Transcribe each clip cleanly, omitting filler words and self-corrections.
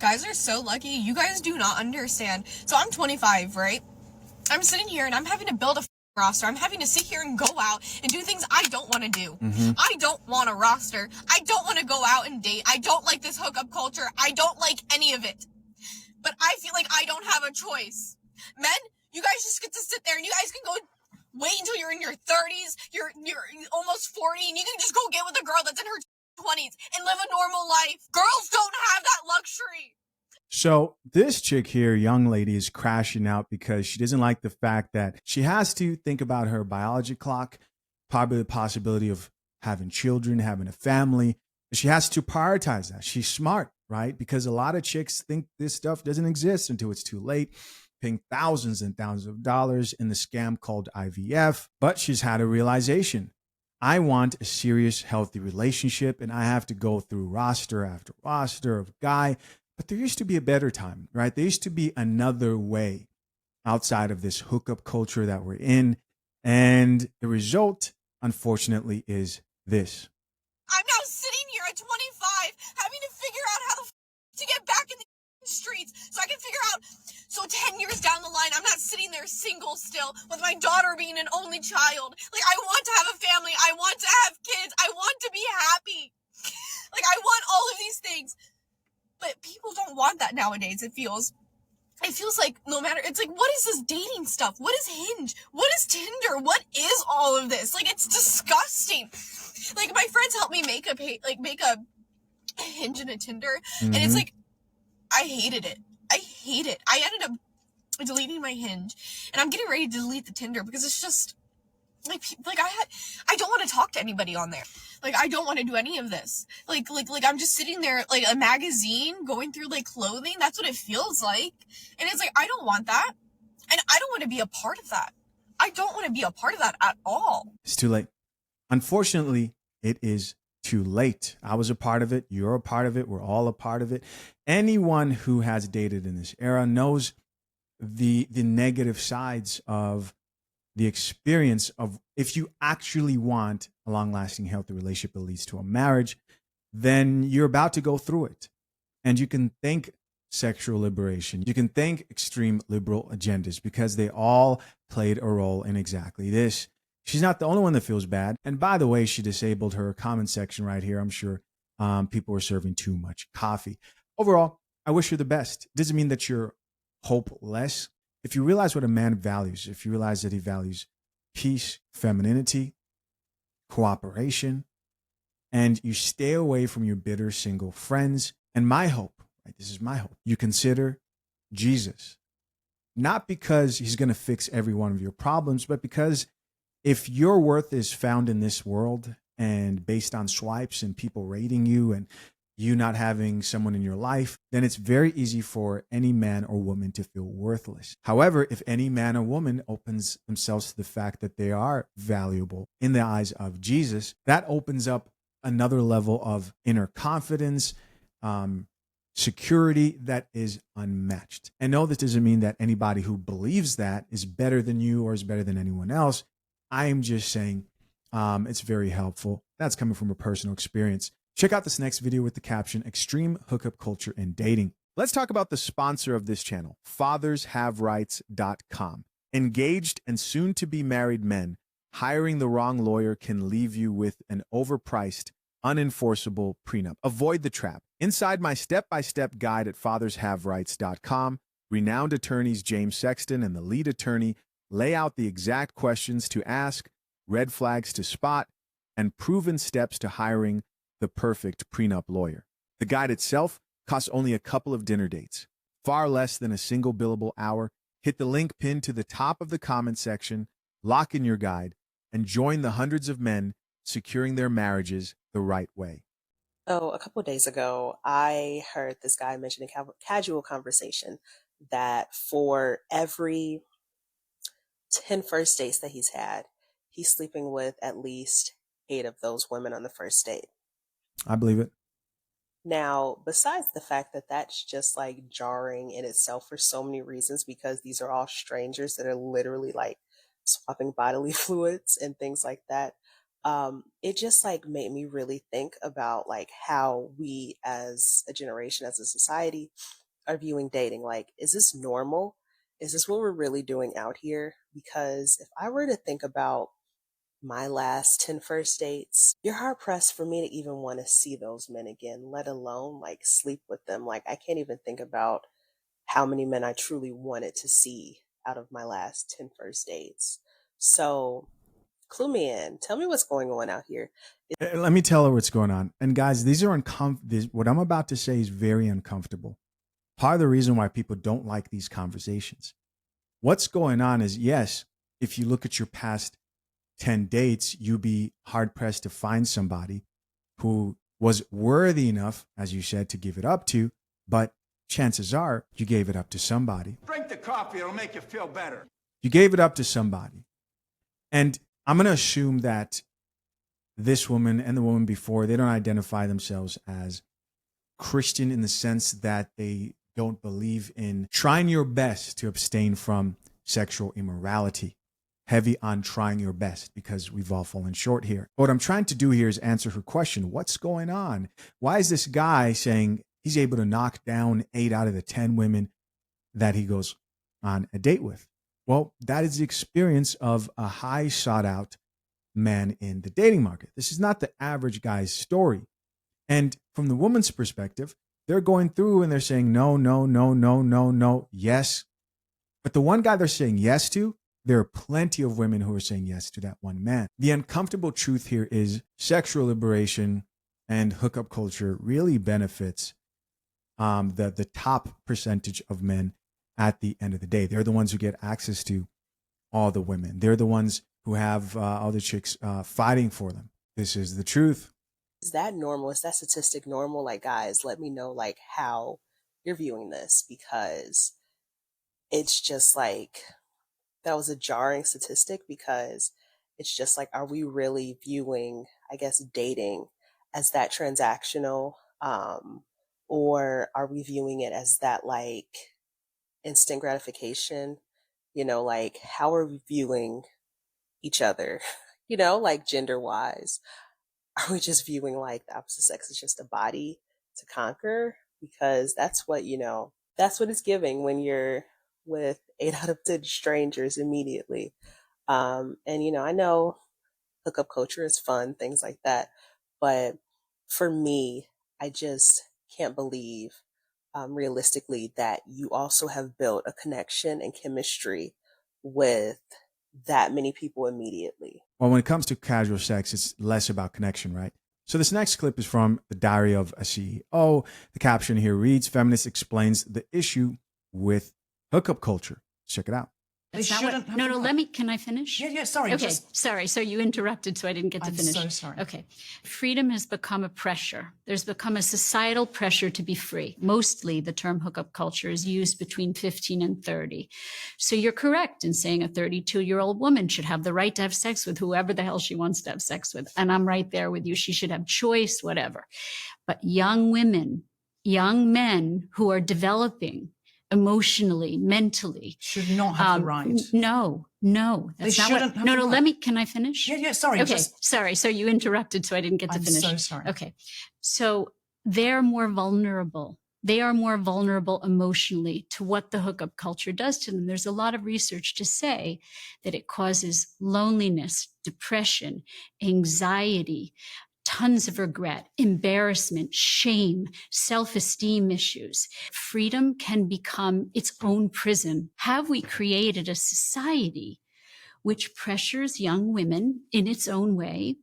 Guys are so lucky. You guys do not understand. So I'm 25, right? I'm sitting here and I'm having to build a roster. I'm having to sit here and go out and do things I don't want to do. I don't want a roster. I don't want to go out and date. I don't like this hookup culture. I don't like any of it. But I feel like I don't have a choice. Men, you guys just get to sit there and you guys can go wait until you're in your 30s, you're almost 40, and you can just go get with a girl that's in her 20s and live a normal life. Girls don't have that luxury. So this chick here, young lady, is crashing out because she doesn't like the fact that she has to think about her biology clock, probably the possibility of having children, having a family. She has to prioritize that. She's smart, right? Because a lot of chicks think this stuff doesn't exist until it's too late, paying thousands and thousands of dollars in the scam called IVF. But she's had a realization. I want a serious, healthy relationship, and I have to go through roster after roster of guy. But there used to be a better time, right? There used to be another way outside of this hookup culture that we're in. And the result, unfortunately, is this. I'm now sitting here at 25 having to figure out how to get back in the streets so I can figure out, so 10 years down the line, I'm not sitting there single still with my daughter being an only child. Like, I want to have a family. I want to have kids. I want to be happy. Like, I want all of these things. But people don't want that nowadays, it feels. It feels like no matter, it's like, what is this dating stuff? What is Hinge? What is Tinder? What is all of this? Like, it's disgusting. Like, my friends helped me make a Hinge and a Tinder. And it's like, I hated it. I hate it. I ended up deleting my Hinge. And I'm getting ready to delete the Tinder because it's just, I don't want to talk to anybody on there. Like, I don't want to do any of this. Like I'm just sitting there, like a magazine, going through, like, clothing. That's what it feels like. And it's like, I don't want that. And I don't want to be a part of that. I don't want to be a part of that at all. It's too late. Unfortunately, it is too late. I was a part of it. You're a part of it. We're all a part of it. Anyone who has dated in this era knows the negative sides of the experience of, if you actually want a long-lasting, healthy relationship that leads to a marriage, then you're about to go through it. And you can thank sexual liberation. You can thank extreme liberal agendas because they all played a role in exactly this. She's not the only one that feels bad. And by the way, she disabled her comment section right here. I'm sure people were serving too much coffee. Overall, I wish her the best. Doesn't mean that you're hopeless. If you realize what a man values, if you realize that he values peace, femininity, cooperation, and you stay away from your bitter single friends, and my hope, right, this is my hope, you consider Jesus. Not because he's going to fix every one of your problems, but because if your worth is found in this world and based on swipes and people rating you and you not having someone in your life, then it's very easy for any man or woman to feel worthless. However, if any man or woman opens themselves to the fact that they are valuable in the eyes of Jesus, that opens up another level of inner confidence, security that is unmatched. And no, this doesn't mean that anybody who believes that is better than you or is better than anyone else. I am just saying it's very helpful. That's coming from a personal experience. Check out this next video with the caption, Extreme Hookup Culture and Dating. Let's talk about the sponsor of this channel, fathershaverights.com. Engaged and soon-to-be married men, hiring the wrong lawyer can leave you with an overpriced, unenforceable prenup. Avoid the trap. Inside my step-by-step guide at fathershaverights.com, renowned attorneys James Sexton and the lead attorney lay out the exact questions to ask, red flags to spot, and proven steps to hiring the perfect prenup lawyer. The guide itself costs only a couple of dinner dates, far less than a single billable hour. Hit the link pinned to the top of the comment section, lock in your guide, and join the hundreds of men securing their marriages the right way. So a couple of days ago, I heard this guy mention in casual conversation that for every 10 first dates that he's had, he's sleeping with at least 8 of those women on the first date. I believe it. Now, besides the fact that that's just like jarring in itself for so many reasons, because these are all strangers that are literally like swapping bodily fluids and things like that. it just like made me really think about like how we as a generation, as a society, are viewing dating. Like, is this normal? Is this what we're really doing out here? Because if I were to think about my last 10 first dates, you're hard pressed for me to even want to see those men again, let alone like sleep with them. Like, I can't even think about how many men I truly wanted to see out of my last 10 first dates. So, clue me in. Tell me what's going on out here. Let me tell her what's going on. And guys, these are what I'm about to say is very uncomfortable. Part of the reason why people don't like these conversations. What's going on is, yes, if you look at your past 10 dates, you'd be hard pressed to find somebody who was worthy enough, as you said, to give it up to, but chances are you gave it up to somebody. Drink the coffee, it'll make you feel better. You gave it up to somebody. And I'm going to assume that this woman and the woman before, they don't identify themselves as Christian in the sense that they don't believe in trying your best to abstain from sexual immorality. Heavy on trying your best, because we've all fallen short here. What I'm trying to do here is answer her question. What's going on? Why is this guy saying he's able to knock down 8 out of the 10 women that he goes on a date with? Well, that is the experience of a high sought out man in the dating market. This is not the average guy's story. And from the woman's perspective, they're going through and they're saying, no, no, no, no, no, no, yes. But the one guy they're saying yes to, there are plenty of women who are saying yes to that one man. The uncomfortable truth here is sexual liberation and hookup culture really benefits the top percentage of men at the end of the day. They're the ones who get access to all the women. They're the ones who have all the chicks fighting for them. This is the truth. Is that normal? Is that statistic normal? Like, guys, let me know like how you're viewing this, because it's just like, that was a jarring statistic, because it's just like, are we really viewing, I guess, dating as that transactional? Or are we viewing it as that like instant gratification? You know, like, how are we viewing each other, you know, like gender wise? Are we just viewing like the opposite sex is just a body to conquer? Because that's what, you know, that's what it's giving when you're with 8 out of 10 strangers immediately. And, you know, I know hookup culture is fun, things like that. But for me, I just can't believe realistically that you also have built a connection and chemistry with that many people immediately. Well, when it comes to casual sex, it's less about connection, right? So this next clip is from The Diary of a CEO. The caption here reads, "Feminist explains the issue with hookup culture." Check it out. They shouldn't have to- let me, can I finish? Yeah, sorry. Okay, sorry. So you interrupted, so I didn't get to I'm finish. so sorry. Okay. Freedom has become a pressure. There's become a societal pressure to be free. Mostly the term hookup culture is used between 15 and 30. So you're correct in saying a 32-year-old woman should have the right to have sex with whoever the hell she wants to have sex with. And I'm right there with you. She should have choice, whatever. But young women, young men who are developing emotionally, mentally, should not have the right. No, that's They not shouldn't have no, the right. let me, can I finish? Yeah, sorry. Okay, sorry. So you interrupted, so I didn't get to I'm finish. so sorry. Okay. So they're more vulnerable. They are more vulnerable emotionally to what the hookup culture does to them. There's a lot of research to say that it causes loneliness, depression, anxiety, tons of regret, embarrassment, shame, self-esteem issues. Freedom can become its own prison. Have we created a society which pressures young women in its own way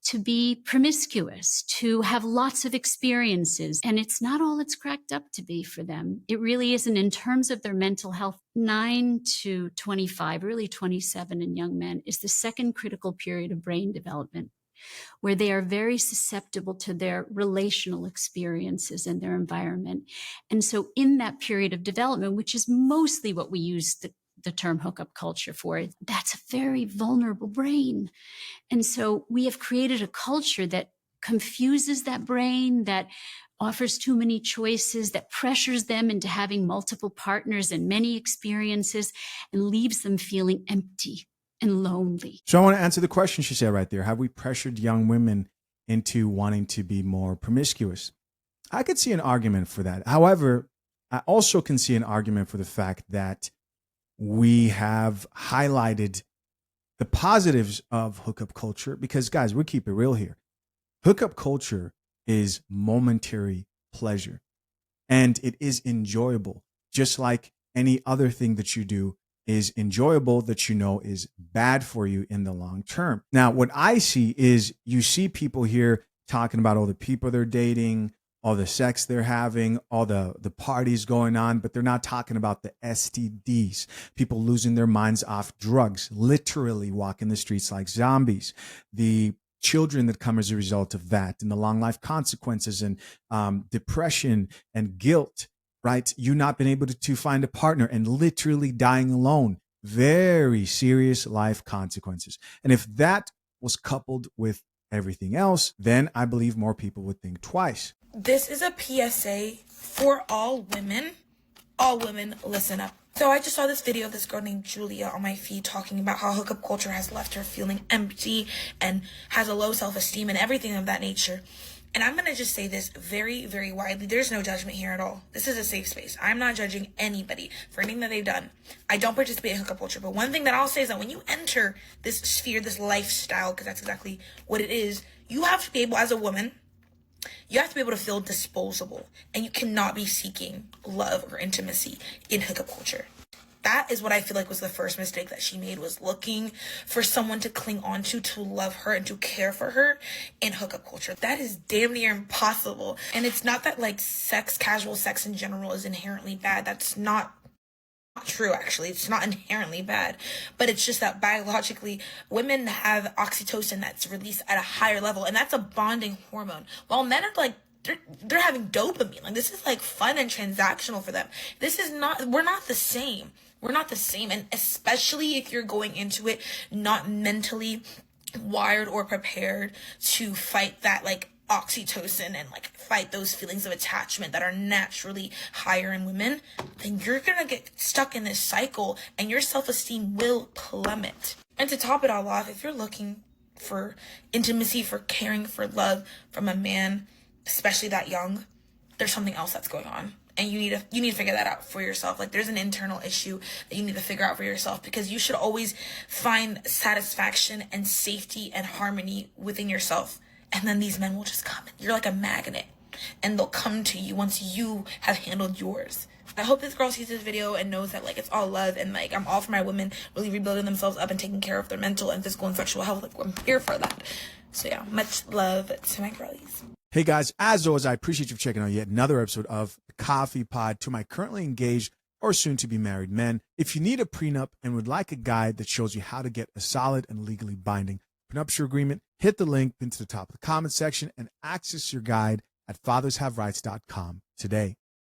to be promiscuous, to have lots of experiences? And it's not all it's cracked up to be for them. It really isn't. In terms of their mental health, 9 to 25, really 27 in young men is the second critical period of brain development, where they are very susceptible to their relational experiences and their environment. And so in that period of development, which is mostly what we use the term hookup culture for, that's a very vulnerable brain. And so we have created a culture that confuses that brain, that offers too many choices, that pressures them into having multiple partners and many experiences, and leaves them feeling empty and lonely. So I want to answer the question she said right there. Have we pressured young women into wanting to be more promiscuous? I could see an argument for that. However, I also can see an argument for the fact that we have highlighted the positives of hookup culture because, guys, we keep it real here. Hookup culture is momentary pleasure, and it is enjoyable, just like any other thing that you do is enjoyable that you know is bad for you in the long term. Now, what I see is you see people here talking about all the people they're dating, all the sex they're having, all the parties going on, but they're not talking about the STDs, people losing their minds off drugs, literally walking the streets like zombies, the children that come as a result of that, and the long life consequences, and depression and guilt, right? You not been able to find a partner and literally dying alone. Very serious life consequences. And if that was coupled with everything else, then I believe more people would think twice. This is a PSA for all women. All women, listen up. So I just saw this video of this girl named Julia on my feed talking about how hookup culture has left her feeling empty and has a low self-esteem and everything of that nature. And I'm going to just say this very, very widely. There's no judgment here at all. This is a safe space. I'm not judging anybody for anything that they've done. I don't participate in hookup culture. But one thing that I'll say is that when you enter this sphere, this lifestyle, because that's exactly what it is, you have to be able, as a woman, you have to be able to feel disposable. And you cannot be seeking love or intimacy in hookup culture. That is what I feel like was the first mistake that she made, was looking for someone to cling on to love her and to care for her in hookup culture. That is damn near impossible. And it's not that like casual sex in general is inherently bad. That's not true, actually. It's not inherently bad, but it's just that biologically women have oxytocin that's released at a higher level, and that's a bonding hormone, while men are like they're having dopamine. Like, this is like fun and transactional for them. We're not the same. We're not the same. And especially if you're going into it not mentally wired or prepared to fight that like oxytocin and like fight those feelings of attachment that are naturally higher in women, then you're gonna get stuck in this cycle and your self-esteem will plummet. And to top it all off, if you're looking for intimacy, for caring, for love from a man, especially that young, there's something else that's going on. And you need to figure that out for yourself. Like, there's an internal issue that you need to figure out for yourself, because you should always find satisfaction and safety and harmony within yourself. And then these men will just come. You're like a magnet, and they'll come to you once you have handled yours. I hope this girl sees this video and knows that like it's all love, and like I'm all for my women really rebuilding themselves up and taking care of their mental and physical and sexual health. Like, I'm here for that. So yeah, much love to my girlies. Hey guys, as always, I appreciate you checking out yet another episode of the Coffee Pod. To my currently engaged or soon to be married men, if you need a prenup and would like a guide that shows you how to get a solid and legally binding prenuptial agreement, hit the link pinned to the top of the comment section and access your guide at fathershaverights.com today.